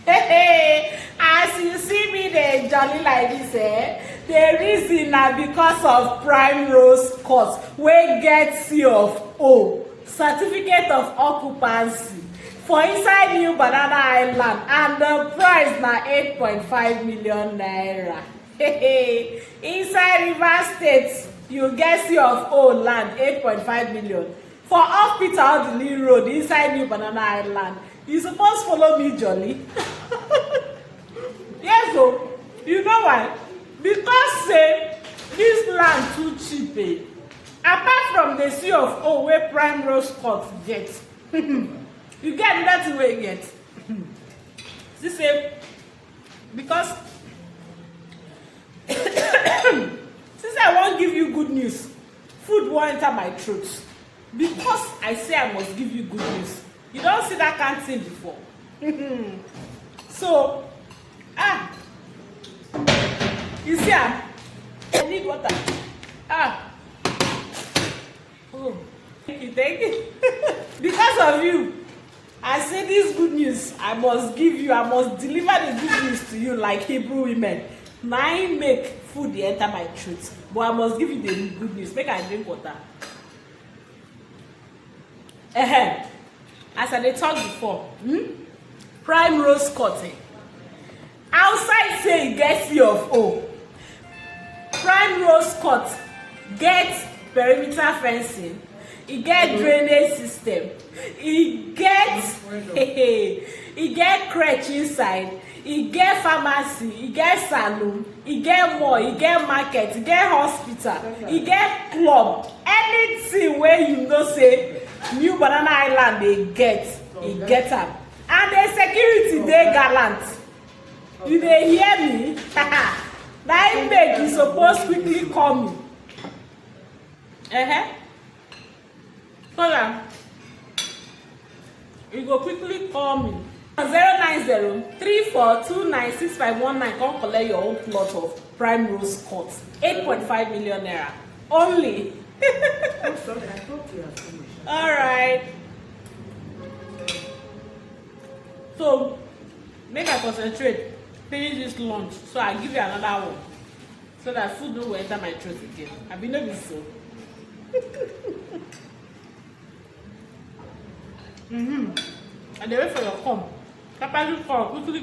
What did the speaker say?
As you see me dey jolly like this, the reason na because of prime Rosecourt wey get C of O, certificate of occupancy, for inside New Banana Island, and the price na 8.5 million naira. Inside Rivers State, you get C of O land 8.5 million. For off Peter Odili Road inside New Banana Island, you suppose follow me jolly. Yes, so you know why? Because say this land too cheap. Apart from the C of O wey prime Rosecourt get, you get that thing wey you get. See say because since I wan give you good news, food wan enter my throat. Because I say I must give you good news. You don see that kind thing before. So you see I need water. Oh, thank you. Because of you, I say this good news I must give you. I must deliver the good news to you like Hebrew women. Na I make food dey enter my throat, but I must give you the good news. Make I drink water. As I dey talk before, prime Rosecourt, outside say e get C of O, prime Rosecourt get perimeter fencing, e get drainage system, e get crèche inside, e get pharmacy, e get salon, e get mall, e get market, e get hospital, e get club. Anything wey you know say New Banana Island dey get, e get am. And the security dey gallant. You dey hear me? Na im make you suppose quickly call me. Call am. You go quickly call me. 09034296519. Come collect your own plot of prime Rosecourt. 8.5 million naira only. I'm sorry, I thought you had finished. All right. So make I concentrate, finish this lunch, so I give you another one, so that food no go enter my throat again. I be no be so. And dey wait for your come. Papa, you come quickly.